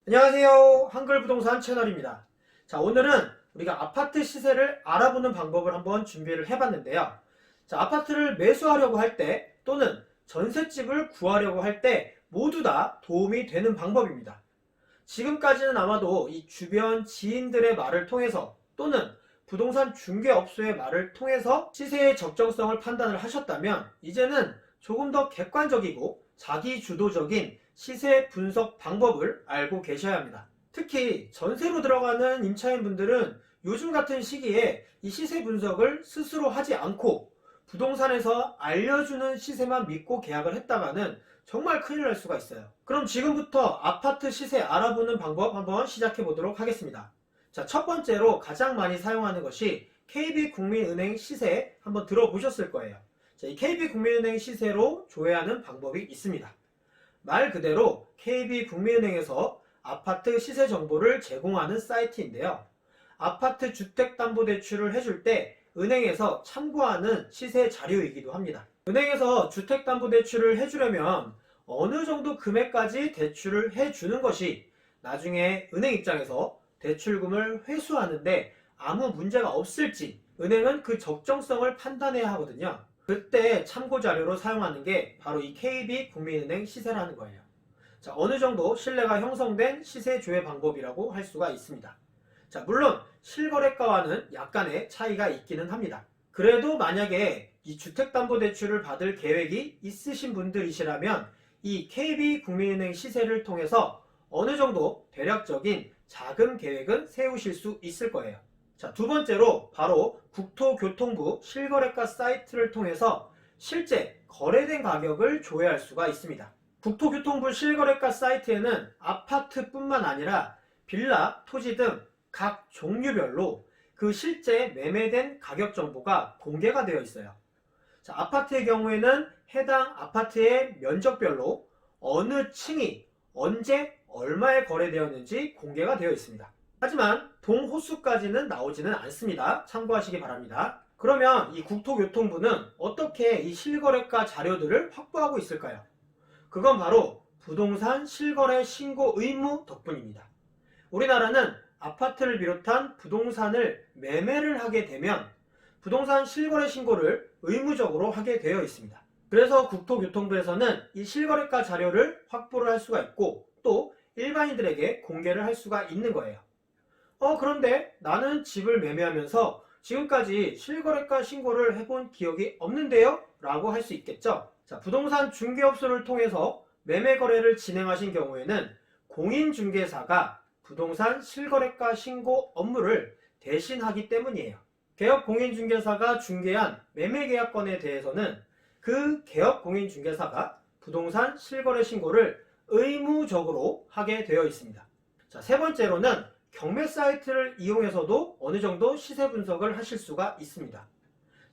안녕하세요. 한글부동산 채널입니다. 자, 오늘은 우리가 아파트 시세를 알아보는 방법을 한번 준비를 해봤는데요. 자, 아파트를 매수하려고 할 때 또는 전셋집을 구하려고 할 때 모두 다 도움이 되는 방법입니다. 지금까지는 아마도 이 주변 지인들의 말을 통해서 또는 부동산 중개업소의 말을 통해서 시세의 적정성을 판단을 하셨다면 이제는 조금 더 객관적이고 자기주도적인 시세 분석 방법을 알고 계셔야 합니다. 특히 전세로 들어가는 임차인분들은 요즘 같은 시기에 이 시세 분석을 스스로 하지 않고 부동산에서 알려주는 시세만 믿고 계약을 했다가는 정말 큰일 날 수가 있어요. 그럼 지금부터 아파트 시세 알아보는 방법 한번 시작해 보도록 하겠습니다. 자, 첫 번째로 가장 많이 사용하는 것이 KB국민은행 시세 한번 들어보셨을 거예요. 자, 이 KB국민은행 시세로 조회하는 방법이 있습니다. 말 그대로 KB국민은행에서 아파트 시세 정보를 제공하는 사이트인데요. 아파트 주택담보대출을 해줄 때 은행에서 참고하는 시세 자료이기도 합니다. 은행에서 주택담보대출을 해주려면 어느 정도 금액까지 대출을 해주는 것이 나중에 은행 입장에서 대출금을 회수하는데 아무 문제가 없을지 은행은 그 적정성을 판단해야 하거든요. 그때 참고자료로 사용하는 게 바로 이 KB국민은행 시세라는 거예요. 자, 어느 정도 신뢰가 형성된 시세 조회 방법이라고 할 수가 있습니다. 자, 물론 실거래가와는 약간의 차이가 있기는 합니다. 그래도 만약에 이 주택담보대출을 받을 계획이 있으신 분들이시라면 이 KB국민은행 시세를 통해서 어느 정도 대략적인 자금 계획은 세우실 수 있을 거예요. 자, 두 번째로 바로 국토교통부 실거래가 사이트를 통해서 실제 거래된 가격을 조회할 수가 있습니다. 국토교통부 실거래가 사이트에는 아파트뿐만 아니라 빌라, 토지 등 각 종류별로 그 실제 매매된 가격 정보가 공개가 되어 있어요. 자, 아파트의 경우에는 해당 아파트의 면적별로 어느 층이 언제 얼마에 거래되었는지 공개가 되어 있습니다. 하지만 동호수까지는 나오지는 않습니다. 참고하시기 바랍니다. 그러면 이 국토교통부는 어떻게 이 실거래가 자료들을 확보하고 있을까요? 그건 바로 부동산 실거래 신고 의무 덕분입니다. 우리나라는 아파트를 비롯한 부동산을 매매를 하게 되면 부동산 실거래 신고를 의무적으로 하게 되어 있습니다. 그래서 국토교통부에서는 이 실거래가 자료를 확보를 할 수가 있고 또 일반인들에게 공개를 할 수가 있는 거예요. 그런데 나는 집을 매매하면서 지금까지 실거래가 신고를 해본 기억이 없는데요? 라고 할 수 있겠죠. 자, 부동산 중개업소를 통해서 매매 거래를 진행하신 경우에는 공인중개사가 부동산 실거래가 신고 업무를 대신하기 때문이에요. 개업 공인중개사가 중개한 매매계약건에 대해서는 그 개업 공인중개사가 부동산 실거래 신고를 의무적으로 하게 되어 있습니다. 자, 세 번째로는 경매 사이트를 이용해서도 어느 정도 시세 분석을 하실 수가 있습니다.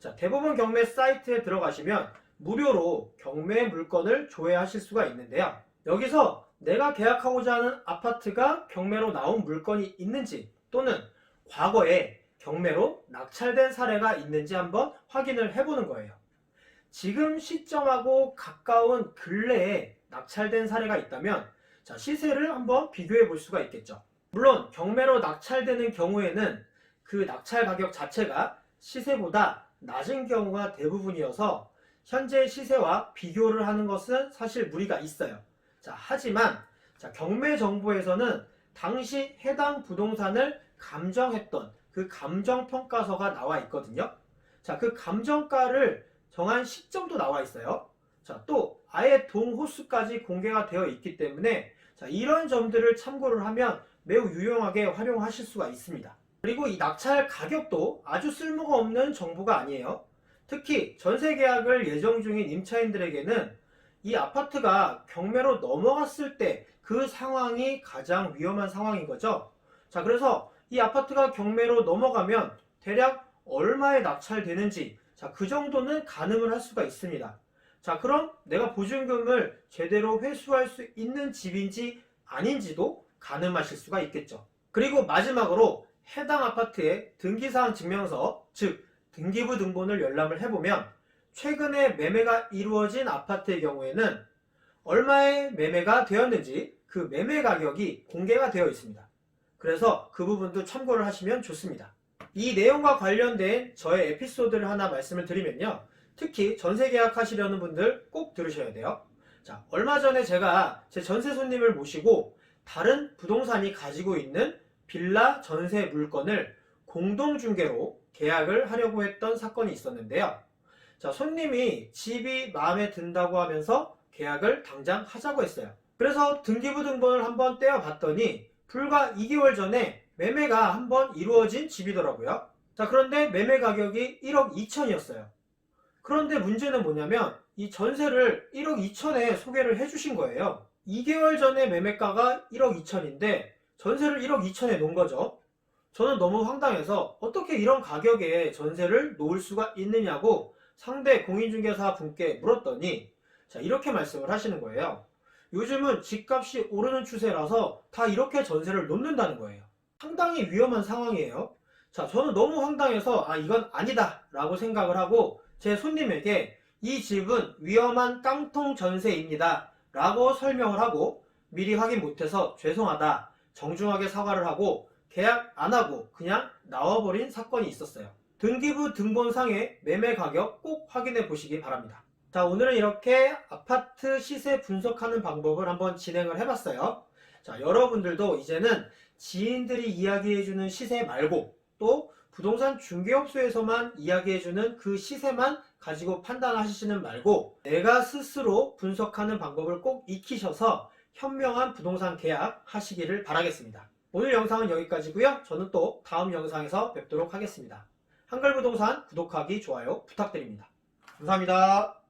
자, 대부분 경매 사이트에 들어가시면 무료로 경매 물건을 조회하실 수가 있는데요. 여기서 내가 계약하고자 하는 아파트가 경매로 나온 물건이 있는지 또는 과거에 경매로 낙찰된 사례가 있는지 한번 확인을 해보는 거예요. 지금 시점하고 가까운 근래에 낙찰된 사례가 있다면 자, 시세를 한번 비교해 볼 수가 있겠죠. 물론 경매로 낙찰되는 경우에는 그 낙찰 가격 자체가 시세보다 낮은 경우가 대부분이어서 현재 시세와 비교를 하는 것은 사실 무리가 있어요. 자, 하지만 경매 정보에서는 당시 해당 부동산을 감정했던 그 감정평가서가 나와 있거든요. 자, 그 감정가를 정한 시점도 나와 있어요. 자, 또 아예 동호수까지 공개가 되어 있기 때문에 자, 이런 점들을 참고를 하면 매우 유용하게 활용하실 수가 있습니다. 그리고 이 낙찰 가격도 아주 쓸모가 없는 정보가 아니에요. 특히 전세 계약을 예정 중인 임차인들에게는 이 아파트가 경매로 넘어갔을 때 그 상황이 가장 위험한 상황인 거죠. 자, 그래서 이 아파트가 경매로 넘어가면 대략 얼마에 낙찰되는지 자, 그 정도는 가늠을 할 수가 있습니다. 자, 그럼 내가 보증금을 제대로 회수할 수 있는 집인지 아닌지도 가늠하실 수가 있겠죠. 그리고 마지막으로 해당 아파트의 등기사항 증명서, 즉 등기부 등본을 열람을 해보면 최근에 매매가 이루어진 아파트의 경우에는 얼마에 매매가 되었는지 그 매매 가격이 공개가 되어 있습니다. 그래서 그 부분도 참고를 하시면 좋습니다. 이 내용과 관련된 저의 에피소드를 하나 말씀을 드리면요. 특히 전세 계약하시려는 분들 꼭 들으셔야 돼요. 자, 얼마 전에 제가 제 전세 손님을 모시고 다른 부동산이 가지고 있는 빌라 전세 물건을 공동중개로 계약을 하려고 했던 사건이 있었는데요. 자, 손님이 집이 마음에 든다고 하면서 계약을 당장 하자고 했어요. 그래서 등기부 등본을 한번 떼어봤더니 불과 2개월 전에 매매가 한번 이루어진 집이더라고요. 자, 그런데 매매 가격이 1억 2천이었어요. 그런데 문제는 뭐냐면 이 전세를 1억 2천에 소개를 해주신 거예요. 2개월 전에 매매가가 1억 2천인데 전세를 1억 2천에 놓은 거죠. 저는 너무 황당해서 어떻게 이런 가격에 전세를 놓을 수가 있느냐고 상대 공인중개사 분께 물었더니 자, 이렇게 말씀을 하시는 거예요. 요즘은 집값이 오르는 추세라서 다 이렇게 전세를 놓는다는 거예요. 상당히 위험한 상황이에요. 자, 저는 너무 황당해서 이건 아니다 라고 생각을 하고 제 손님에게 이 집은 위험한 깡통 전세입니다 라고 설명을 하고 미리 확인 못해서 죄송하다 정중하게 사과를 하고 계약 안 하고 그냥 나와버린 사건이 있었어요. 등기부 등본상의 매매 가격 꼭 확인해 보시기 바랍니다. 자, 오늘은 이렇게 아파트 시세 분석하는 방법을 한번 진행을 해봤어요. 자, 여러분들도 이제는 지인들이 이야기해주는 시세 말고 또 부동산 중개업소에서만 이야기해주는 그 시세만 가지고 판단하시는 말고 내가 스스로 분석하는 방법을 꼭 익히셔서 현명한 부동산 계약 하시기를 바라겠습니다. 오늘 영상은 여기까지고요. 저는 또 다음 영상에서 뵙도록 하겠습니다. 한글부동산 구독하기, 좋아요 부탁드립니다. 감사합니다.